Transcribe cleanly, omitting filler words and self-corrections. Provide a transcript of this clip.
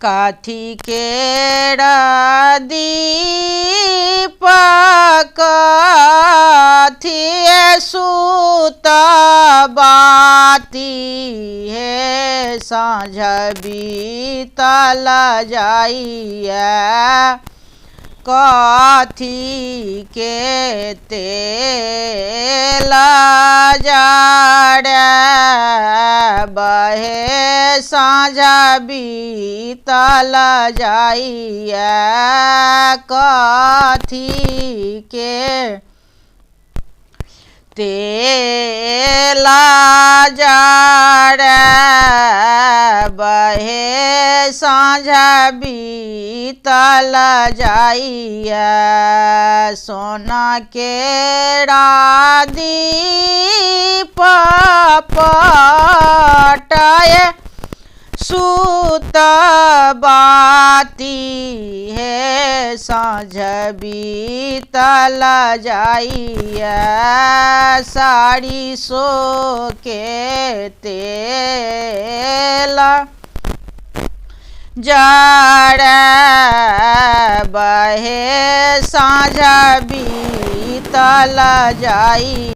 काथी केरा दीप कथिए सुत बाती हे साँझ बीतल जाइए कथी के तेल जाड़े बहे साँझ बीतल जाइए कथी के तेल जाड़े बहे साँझ बीतल जाइए सोना केरा दीप पटाए सुत बाती हे साँझ बीतल जाइए साड़ी सो के तेल जाड़े बहे साँझ बीतल जाइए।